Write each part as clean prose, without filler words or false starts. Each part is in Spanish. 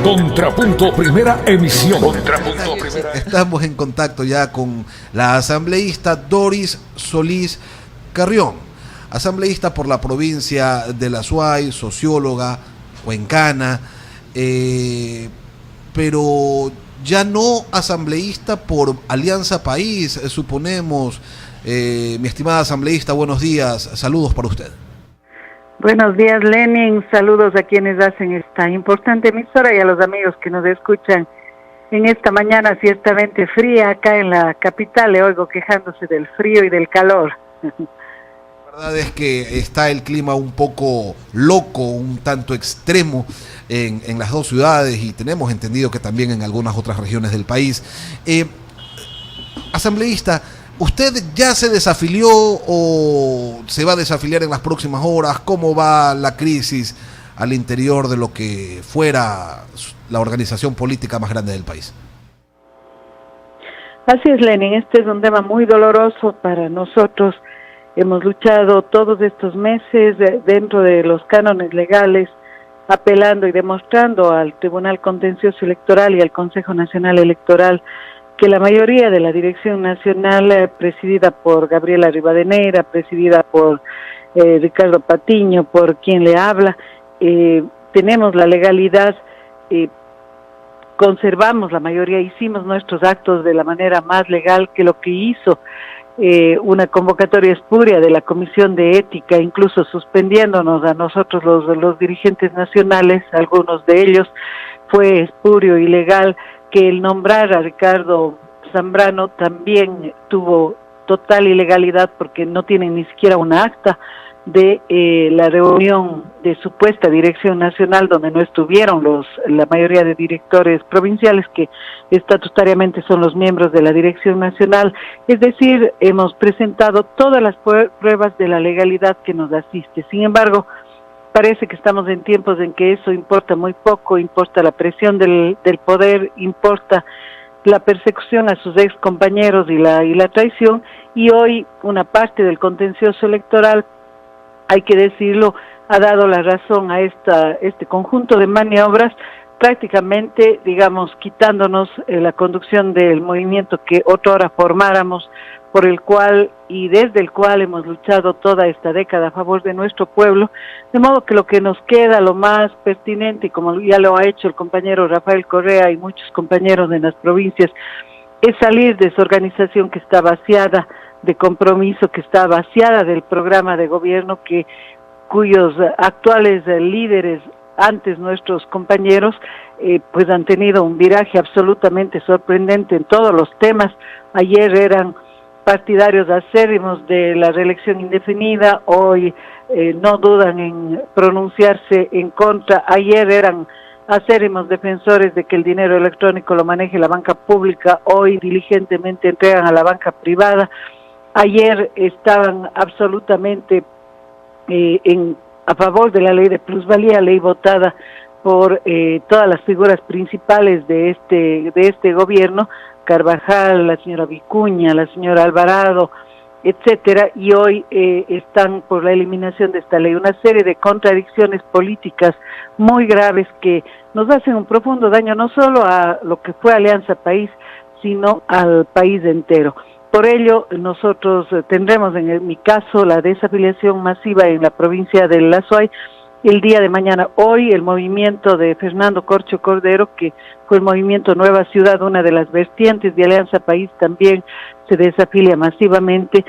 Contrapunto Primera Emisión. Contrapunto Primera. Estamos en contacto ya con la asambleísta Doris Solís Carrión, asambleísta por la provincia del Azuay, socióloga, cuencana, pero ya no asambleísta por Alianza País, suponemos. Mi estimada asambleísta, buenos días, saludos para usted. Buenos días, Lenin, saludos a quienes hacen esta importante emisora y a los amigos que nos escuchan en esta mañana ciertamente fría acá en la capital. Le oigo quejándose del frío y del calor. La verdad es que está el clima un poco loco, un tanto extremo en las dos ciudades y tenemos entendido que también en algunas otras regiones del país. Asambleísta, ¿usted ya se desafilió o se va a desafiliar en las próximas horas? ¿Cómo va la crisis al interior de lo que fuera la organización política más grande del país? Así es, Lenin, este es un tema muy doloroso para nosotros. Hemos luchado todos estos meses dentro de los cánones legales, apelando y demostrando al Tribunal Contencioso Electoral y al Consejo Nacional Electoral que la mayoría de la Dirección Nacional, presidida por Gabriela Rivadeneira, presidida por Ricardo Patiño, por quien le habla, tenemos la legalidad, conservamos la mayoría, hicimos nuestros actos de la manera más legal que lo que hizo una convocatoria espuria de la Comisión de Ética, incluso suspendiéndonos a nosotros los dirigentes nacionales, algunos de ellos, fue espurio, ilegal. Que el nombrar a Ricardo Zambrano también tuvo total ilegalidad porque no tienen ni siquiera una acta de la reunión de supuesta dirección nacional donde no estuvieron la mayoría de directores provinciales que estatutariamente son los miembros de la dirección nacional. Es decir, hemos presentado todas las pruebas de la legalidad que nos asiste. Sin embargo, parece que estamos en tiempos en que eso importa muy poco, importa la presión del poder, importa la persecución a sus ex compañeros y la traición, y hoy una parte del contencioso electoral, hay que decirlo, ha dado la razón a este conjunto de maniobras, prácticamente, digamos, quitándonos la conducción del movimiento que otrora formáramos, por el cual y desde el cual hemos luchado toda esta década a favor de nuestro pueblo, de modo que lo que nos queda, lo más pertinente, como ya lo ha hecho el compañero Rafael Correa y muchos compañeros en las provincias, es salir de esa organización que está vaciada de compromiso, que está vaciada del programa de gobierno, cuyos actuales líderes, antes nuestros compañeros, pues han tenido un viraje absolutamente sorprendente en todos los temas. Ayer eran partidarios acérrimos de la reelección indefinida, hoy no dudan en pronunciarse en contra. Ayer eran acérrimos defensores de que el dinero electrónico lo maneje la banca pública, hoy diligentemente entregan a la banca privada. Ayer estaban absolutamente a favor de la ley de plusvalía, ley votada por todas las figuras principales de este gobierno, Carvajal, la señora Vicuña, la señora Alvarado, etcétera, y hoy están por la eliminación de esta ley. Una serie de contradicciones políticas muy graves que nos hacen un profundo daño no solo a lo que fue Alianza País, sino al país entero. Por ello, nosotros tendremos, en mi caso, la desafiliación masiva en la provincia del Azuay el día de mañana. Hoy el movimiento de Fernando Corcho Cordero, que fue el movimiento Nueva Ciudad, una de las vertientes de Alianza País, también se desafilia masivamente.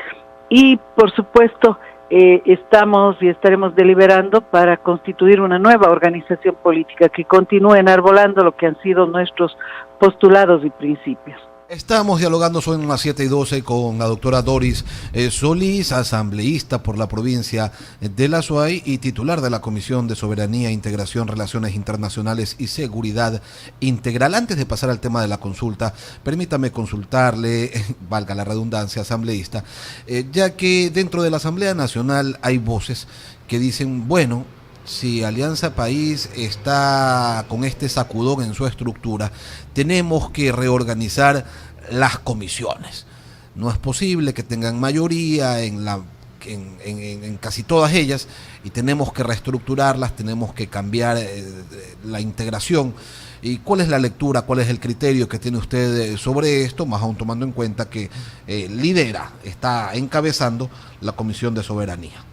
Y, por supuesto, estamos y estaremos deliberando para constituir una nueva organización política que continúe enarbolando lo que han sido nuestros postulados y principios. Estamos dialogando, son las 7:12, con la doctora Doris Solís, asambleísta por la provincia del Azuay y titular de la Comisión de Soberanía, Integración, Relaciones Internacionales y Seguridad Integral. Antes de pasar al tema de la consulta, permítame consultarle, valga la redundancia, asambleísta, ya que dentro de la Asamblea Nacional hay voces que dicen, bueno, si Alianza País está con este sacudón en su estructura, tenemos que reorganizar las comisiones. No es posible que tengan mayoría en casi todas ellas, y tenemos que reestructurarlas, tenemos que cambiar la integración. ¿Y cuál es la lectura, cuál es el criterio que tiene usted sobre esto, más aún tomando en cuenta que está encabezando la Comisión de Soberanía?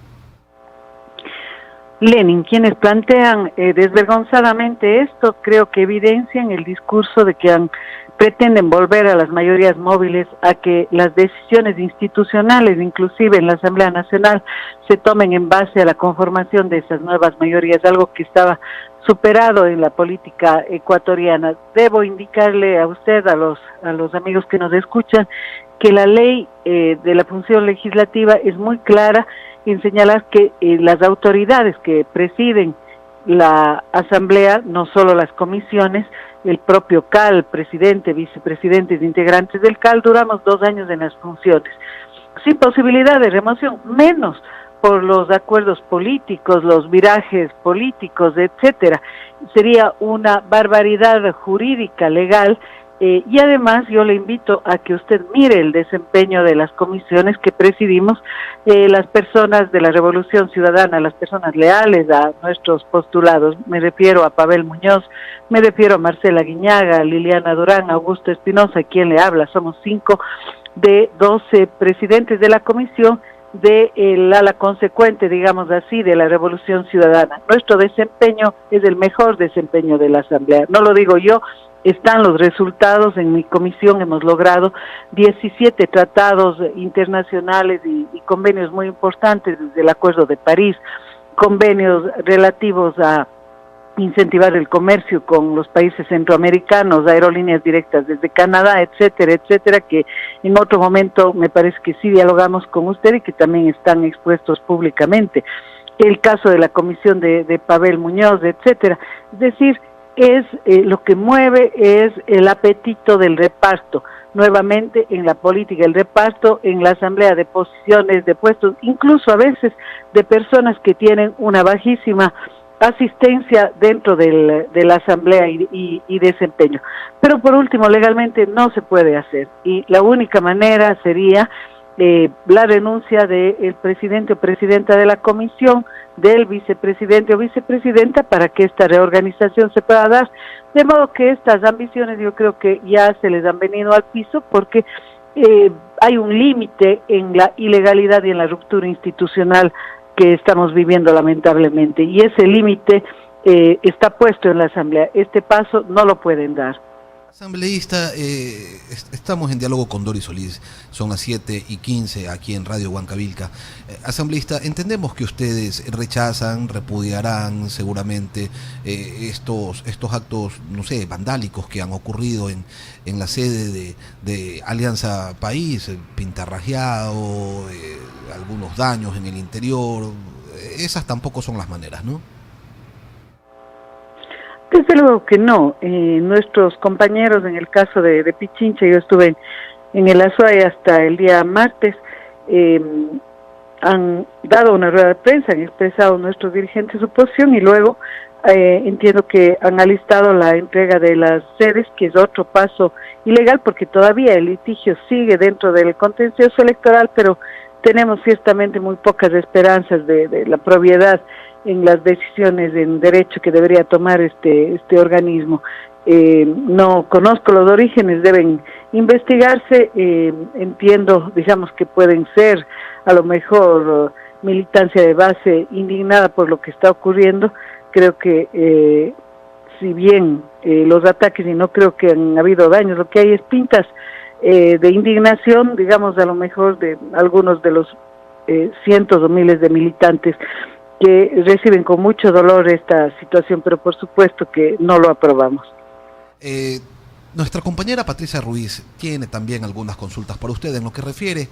Lenin, quienes plantean desvergonzadamente esto, creo que evidencian el discurso de que pretenden volver a las mayorías móviles, a que las decisiones institucionales, inclusive en la Asamblea Nacional, se tomen en base a la conformación de esas nuevas mayorías, algo que estaba superado en la política ecuatoriana. Debo indicarle a usted, a los amigos que nos escuchan, que la ley de la función legislativa es muy clara en señalar que las autoridades que presiden la Asamblea, no solo las comisiones, el propio CAL, presidente, vicepresidentes, integrantes del CAL, duramos 2 años en las funciones, sin posibilidad de remoción, menos por los acuerdos políticos, los virajes políticos, etcétera. Sería una barbaridad jurídica, legal, y además yo le invito a que usted mire el desempeño de las comisiones que presidimos, las personas de la Revolución Ciudadana, las personas leales a nuestros postulados. Me refiero a Pavel Muñoz, me refiero a Marcela Guiñaga, Liliana Durán, Augusto Espinosa, quien le habla. Somos 5 de 12 presidentes de la comisión de ala consecuente, digamos así, de la Revolución Ciudadana. Nuestro desempeño es el mejor desempeño de la Asamblea. No lo digo yo, están los resultados. En mi comisión hemos logrado 17 tratados internacionales y convenios muy importantes, desde el Acuerdo de París, convenios relativos a incentivar el comercio con los países centroamericanos, aerolíneas directas desde Canadá, etcétera, etcétera, que en otro momento me parece que sí dialogamos con usted y que también están expuestos públicamente. El caso de la comisión de Pavel Muñoz, etcétera. Es decir, lo que mueve es el apetito del reparto, nuevamente en la política, el reparto en la asamblea de posiciones, de puestos, incluso a veces de personas que tienen una bajísima asistencia dentro de la asamblea y desempeño. Pero por último, legalmente no se puede hacer, y la única manera sería la renuncia del presidente o presidenta de la comisión, del vicepresidente o vicepresidenta, para que esta reorganización se pueda dar. De modo que estas ambiciones yo creo que ya se les han venido al piso, porque hay un límite en la ilegalidad y en la ruptura institucional que estamos viviendo lamentablemente, y ese límite está puesto en la Asamblea. Este paso no lo pueden dar. Asambleísta, estamos en diálogo con Doris Solís, son las 7:15 aquí en Radio Huancavilca. Asambleísta, entendemos que ustedes rechazan, repudiarán seguramente estos actos, no sé, vandálicos que han ocurrido en la sede de Alianza País, pintarrajeado, algunos daños en el interior. Esas tampoco son las maneras, ¿no? Desde luego que no. Nuestros compañeros, en el caso de Pichincha, yo estuve en el Azuay hasta el día martes, han dado una rueda de prensa, han expresado nuestros dirigentes su posición, y luego entiendo que han alistado la entrega de las sedes, que es otro paso ilegal, porque todavía el litigio sigue dentro del contencioso electoral, pero tenemos ciertamente muy pocas esperanzas de la propiedad en las decisiones en derecho que debería tomar este organismo. No conozco los orígenes, deben investigarse. Entiendo, digamos, que pueden ser a lo mejor militancia de base indignada por lo que está ocurriendo. Creo que si bien los ataques, y no creo que han habido daños, lo que hay es pintas de indignación, digamos, a lo mejor de algunos de los cientos o miles de militantes que reciben con mucho dolor esta situación, pero por supuesto que no lo aprobamos. Nuestra compañera Patricia Ruiz tiene también algunas consultas para usted en lo que refiere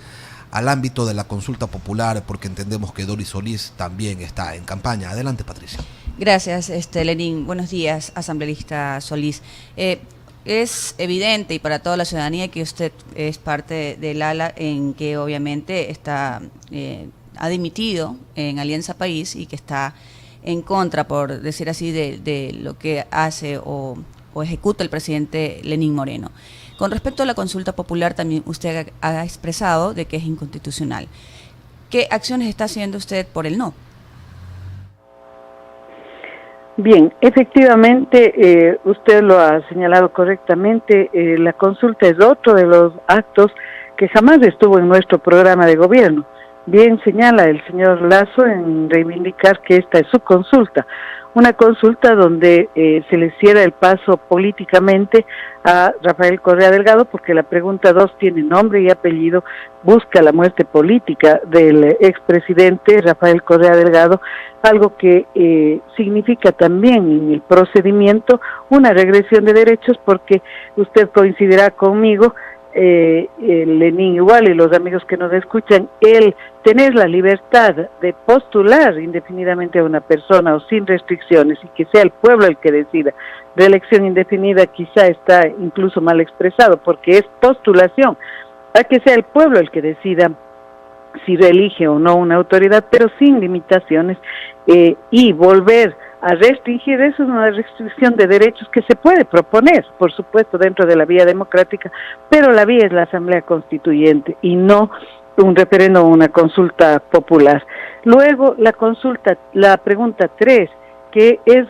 al ámbito de la consulta popular, porque entendemos que Doris Solís también está en campaña. Adelante, Patricia. Gracias, Lenín. Buenos días, asambleísta Solís. Es evidente y para toda la ciudadanía que usted es parte del ala en que obviamente está ha dimitido en Alianza País y que está en contra, por decir así, de lo que hace o ejecuta el presidente Lenín Moreno. Con respecto a la consulta popular, también usted ha expresado de que es inconstitucional. ¿Qué acciones está haciendo usted por el no? Bien, efectivamente, usted lo ha señalado correctamente, la consulta es otro de los actos que jamás estuvo en nuestro programa de gobierno. Bien señala el señor Lasso en reivindicar que esta es su consulta, una consulta donde se le cierra el paso políticamente a Rafael Correa Delgado, porque la pregunta 2 tiene nombre y apellido, busca la muerte política del expresidente Rafael Correa Delgado, algo que significa también en el procedimiento una regresión de derechos, porque usted coincidirá conmigo, Lenín igual y los amigos que nos escuchan, el tener la libertad de postular indefinidamente a una persona o sin restricciones y que sea el pueblo el que decida. Reelección indefinida quizá está incluso mal expresado porque es postulación, a que sea el pueblo el que decida si reelige o no una autoridad, pero sin limitaciones, y volver a restringir, eso es una restricción de derechos que se puede proponer, por supuesto, dentro de la vía democrática, pero la vía es la Asamblea Constituyente y no un referéndum o una consulta popular. Luego, la pregunta 3, que es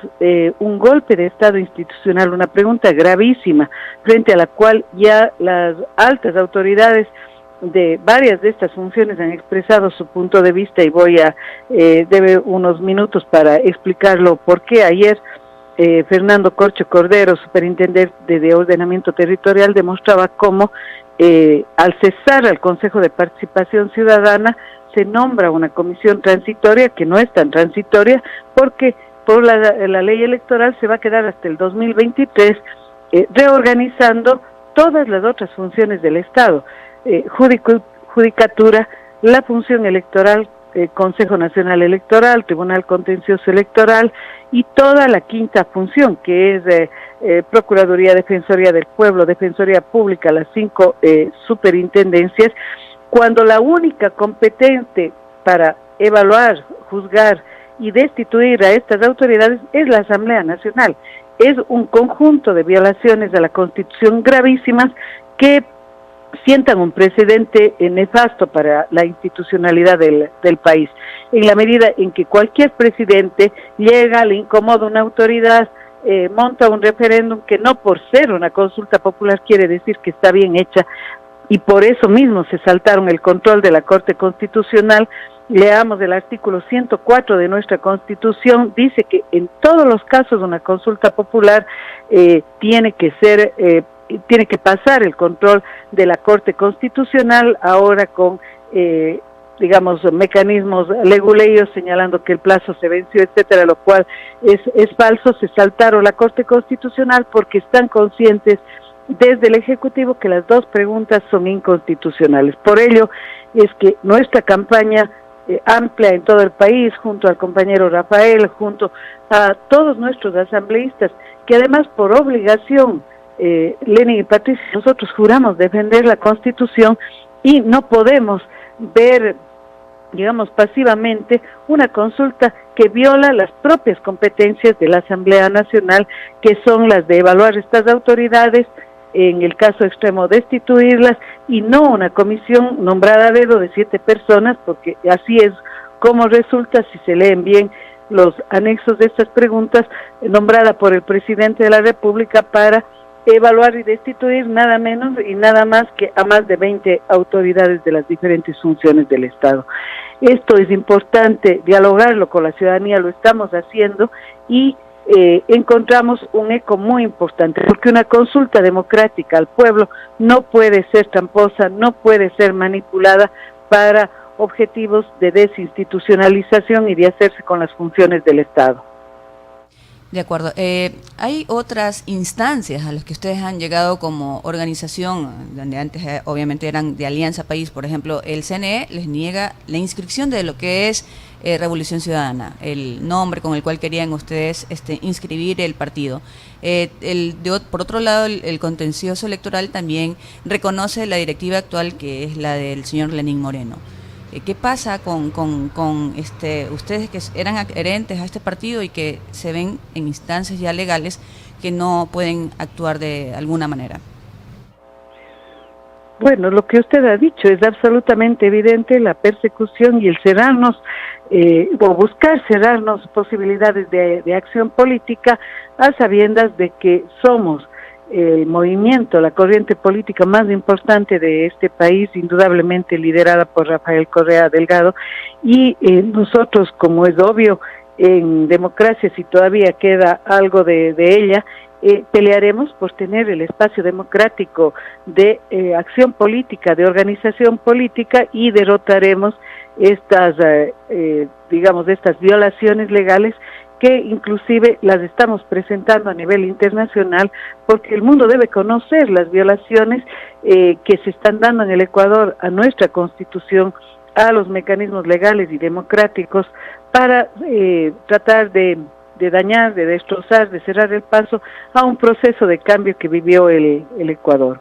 un golpe de Estado institucional, una pregunta gravísima, frente a la cual ya las altas autoridades de varias de estas funciones han expresado su punto de vista, y voy a debe unos minutos para explicarlo por qué. Ayer Fernando Corcho Cordero, superintendente de Ordenamiento Territorial, demostraba cómo al cesar al Consejo de Participación Ciudadana se nombra una comisión transitoria que no es tan transitoria porque por la ley electoral se va a quedar hasta el 2023 reorganizando todas las otras funciones del Estado. Judicatura, la función electoral, Consejo Nacional Electoral, Tribunal Contencioso Electoral y toda la quinta función que es Procuraduría, Defensoría del Pueblo, Defensoría Pública, las 5 superintendencias, cuando la única competente para evaluar, juzgar y destituir a estas autoridades es la Asamblea Nacional. Es un conjunto de violaciones a la Constitución gravísimas que sientan un precedente nefasto para la institucionalidad del país. En la medida en que cualquier presidente llega, le incomoda una autoridad, monta un referéndum que no por ser una consulta popular quiere decir que está bien hecha, y por eso mismo se saltaron el control de la Corte Constitucional. Leamos el artículo 104 de nuestra Constitución, dice que en todos los casos de una consulta popular tiene que pasar el control de la Corte Constitucional, ahora con, mecanismos leguleyos señalando que el plazo se venció, etcétera, lo cual es falso. Se saltaron la Corte Constitucional porque están conscientes desde el Ejecutivo que las 2 preguntas son inconstitucionales. Por ello es que nuestra campaña amplia en todo el país, junto al compañero Rafael, junto a todos nuestros asambleístas, que además por obligación, Lenin y Patricia, nosotros juramos defender la Constitución y no podemos ver, pasivamente una consulta que viola las propias competencias de la Asamblea Nacional, que son las de evaluar estas autoridades, en el caso extremo destituirlas, y no una comisión nombrada a dedo de 7 personas, porque así es como resulta si se leen bien los anexos de estas preguntas, nombrada por el presidente de la República para evaluar y destituir nada menos y nada más que a más de 20 autoridades de las diferentes funciones del Estado. Esto es importante dialogarlo con la ciudadanía, lo estamos haciendo, y encontramos un eco muy importante, porque una consulta democrática al pueblo no puede ser tramposa, no puede ser manipulada para objetivos de desinstitucionalización y de hacerse con las funciones del Estado. De acuerdo. Hay otras instancias a las que ustedes han llegado como organización, donde antes obviamente eran de Alianza País, por ejemplo, el CNE les niega la inscripción de lo que es Revolución Ciudadana, el nombre con el cual querían ustedes inscribir el partido. Por otro lado, el contencioso electoral también reconoce la directiva actual, que es la del señor Lenín Moreno. ¿Qué pasa con ustedes que eran adherentes a este partido y que se ven en instancias ya legales que no pueden actuar de alguna manera? Bueno, lo que usted ha dicho es absolutamente evidente, la persecución y el cerrarnos, o buscar cerrarnos posibilidades de acción política a sabiendas de que somos el movimiento, la corriente política más importante de este país, indudablemente liderada por Rafael Correa Delgado, y nosotros, como es obvio, en democracia, si todavía queda algo de ella, pelearemos por tener el espacio democrático de acción política, de organización política, y derrotaremos estas, estas violaciones legales que inclusive las estamos presentando a nivel internacional, porque el mundo debe conocer las violaciones que se están dando en el Ecuador a nuestra Constitución, a los mecanismos legales y democráticos, para tratar de dañar, de destrozar, de cerrar el paso a un proceso de cambio que vivió el Ecuador.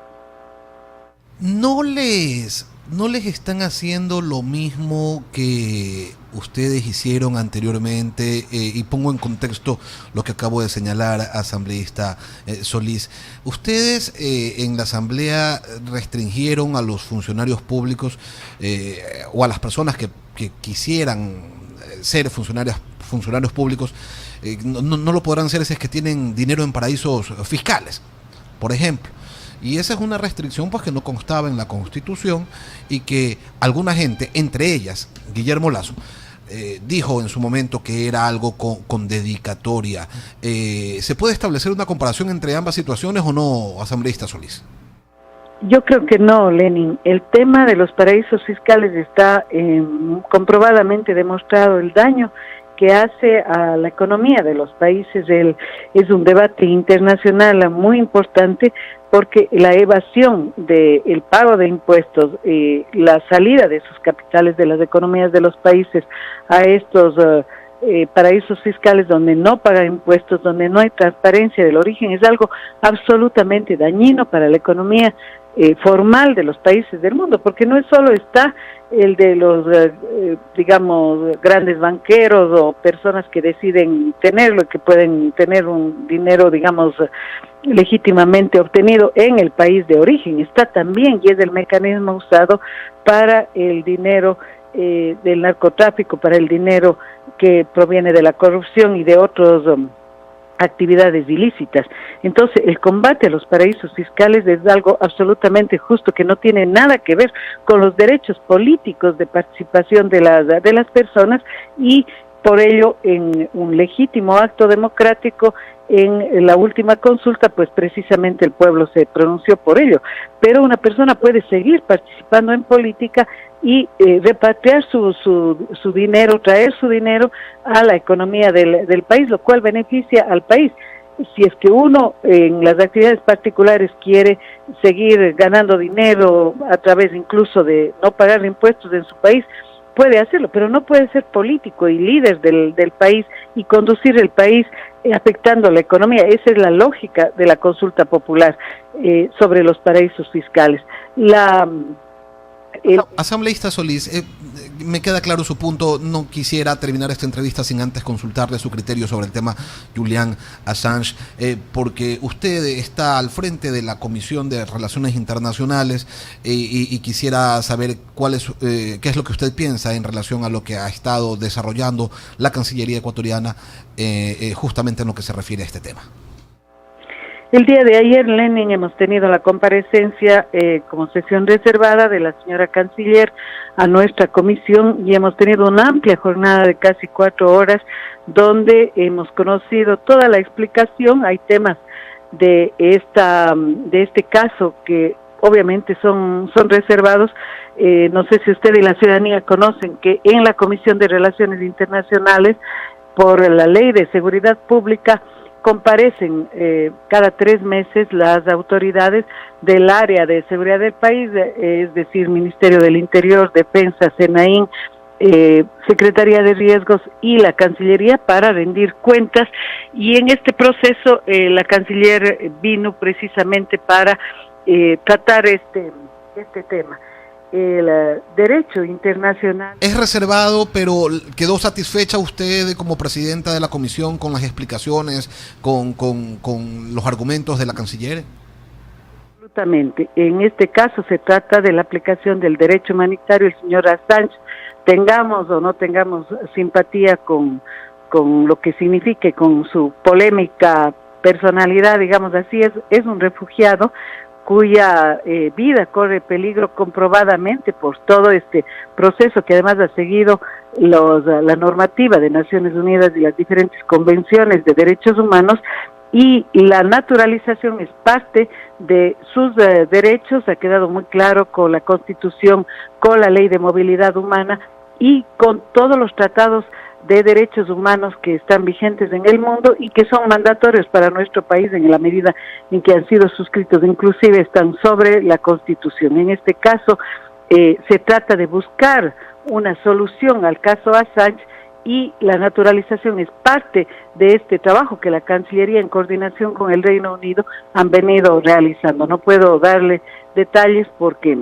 ¿No les están haciendo lo mismo que ustedes hicieron anteriormente? Y pongo en contexto lo que acabo de señalar, asambleísta Solís. Ustedes en la asamblea restringieron a los funcionarios públicos o a las personas que quisieran ser funcionarios públicos, no lo podrán ser si es que tienen dinero en paraísos fiscales, por ejemplo. Y esa es una restricción pues que no constaba en la Constitución, y que alguna gente, entre ellas Guillermo Lasso, dijo en su momento que era algo con dedicatoria. ¿Se puede establecer una comparación entre ambas situaciones o no, asambleísta Solís? Yo creo que no, Lenin. El tema de los paraísos fiscales está comprobadamente demostrado, el daño que hace a la economía de los países. Es un debate internacional muy importante, porque la evasión del pago de impuestos, la salida de sus capitales de las economías de los países a estos paraísos fiscales donde no pagan impuestos, donde no hay transparencia del origen, es algo absolutamente dañino para la economía formal de los países del mundo, porque no es solo está el de los, grandes banqueros o personas que deciden tenerlo y que pueden tener un dinero, legítimamente obtenido en el país de origen. Está también, y es el mecanismo usado para el dinero del narcotráfico, para el dinero que proviene de la corrupción y de otros actividades ilícitas. Entonces, el combate a los paraísos fiscales es algo absolutamente justo, que no tiene nada que ver con los derechos políticos de participación de las personas, y por ello, en un legítimo acto democrático, en la última consulta, pues precisamente el pueblo se pronunció por ello. Pero una persona puede seguir participando en política y repatriar su dinero, traer su dinero a la economía del país, lo cual beneficia al país. Si es que uno en las actividades particulares quiere seguir ganando dinero a través incluso de no pagar impuestos en su país, puede hacerlo, pero no puede ser político y líder del país y conducir el país afectando la economía. Esa es la lógica de la consulta popular sobre los paraísos fiscales. Asambleísta Solís, me queda claro su punto. No quisiera terminar esta entrevista sin antes consultarle su criterio sobre el tema Julian Assange, porque usted está al frente de la Comisión de Relaciones Internacionales, y quisiera saber qué es lo que usted piensa en relación a lo que ha estado desarrollando la Cancillería ecuatoriana justamente en lo que se refiere a este tema. El día de ayer, Lenin, hemos tenido la comparecencia como sesión reservada de la señora canciller a nuestra comisión, y hemos tenido una amplia jornada de casi 4 horas donde hemos conocido toda la explicación. Hay temas de este caso que obviamente son reservados. No sé si usted y la ciudadanía conocen que en la Comisión de Relaciones Internacionales, por la Ley de Seguridad Pública, comparecen cada 3 meses las autoridades del área de seguridad del país, es decir, Ministerio del Interior, Defensa, SENAIN, Secretaría de Riesgos y la Cancillería, para rendir cuentas. Y en este proceso la canciller vino precisamente para tratar este tema. El derecho internacional es reservado, pero ¿quedó satisfecha usted como presidenta de la comisión con las explicaciones, con los argumentos de la canciller? Justamente, en este caso se trata de la aplicación del derecho humanitario. El señor Assange, tengamos o no tengamos simpatía con lo que signifique, con su polémica personalidad, digamos así, es un refugiado cuya vida corre peligro comprobadamente por todo este proceso que además ha seguido la normativa de Naciones Unidas y las diferentes convenciones de derechos humanos, y la naturalización es parte de sus derechos. Ha quedado muy claro con la Constitución, con la Ley de Movilidad Humana y con todos los tratados de derechos humanos que están vigentes en el mundo y que son mandatorios para nuestro país en la medida en que han sido suscritos, inclusive están sobre la Constitución. En este caso se trata de buscar una solución al caso Assange, y la naturalización es parte de este trabajo que la Cancillería en coordinación con el Reino Unido han venido realizando. No puedo darle detalles porque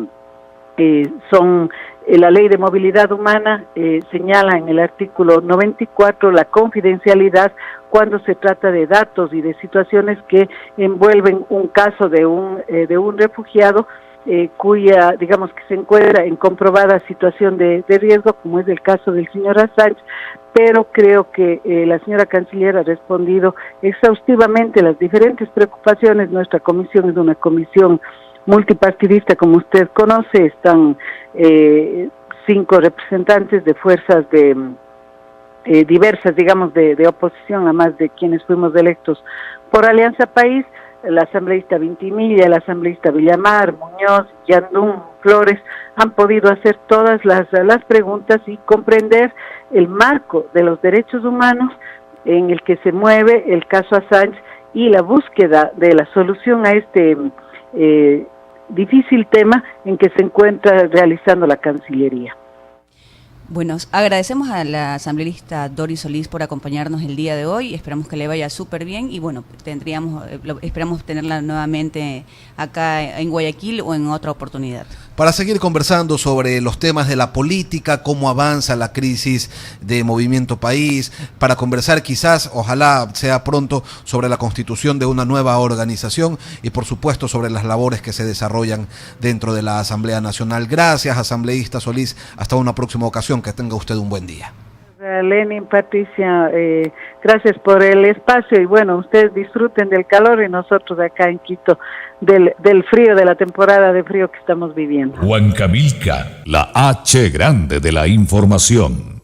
son la Ley de Movilidad Humana señala en el artículo 94 la confidencialidad cuando se trata de datos y de situaciones que envuelven un caso de un refugiado cuya, digamos, que se encuentra en comprobada situación de riesgo, como es el caso del señor Assange, pero creo que la señora canciller ha respondido exhaustivamente las diferentes preocupaciones. Nuestra comisión es una comisión multipartidista, como usted conoce. Están 5 representantes de fuerzas diversas, digamos, de oposición, además de quienes fuimos electos por Alianza País. La asambleísta Vintimilla, el asambleísta Villamar, Muñoz, Yandún, Flores, han podido hacer todas las preguntas y comprender el marco de los derechos humanos en el que se mueve el caso Assange y la búsqueda de la solución a este difícil tema en que se encuentra realizando la Cancillería. Bueno, agradecemos a la asambleísta Doris Solís por acompañarnos el día de hoy. Esperamos que le vaya súper bien y bueno, esperamos tenerla nuevamente acá en Guayaquil o en otra oportunidad. Para seguir conversando sobre los temas de la política, cómo avanza la crisis de Movimiento País, para conversar quizás, ojalá sea pronto, sobre la constitución de una nueva organización y por supuesto sobre las labores que se desarrollan dentro de la Asamblea Nacional. Gracias, asambleísta Solís. Hasta una próxima ocasión. Que tenga usted un buen día. Lenin, Patricia, gracias por el espacio y bueno, ustedes disfruten del calor y nosotros acá en Quito del frío, de la temporada de frío que estamos viviendo. Huancavelica, la H grande de la información.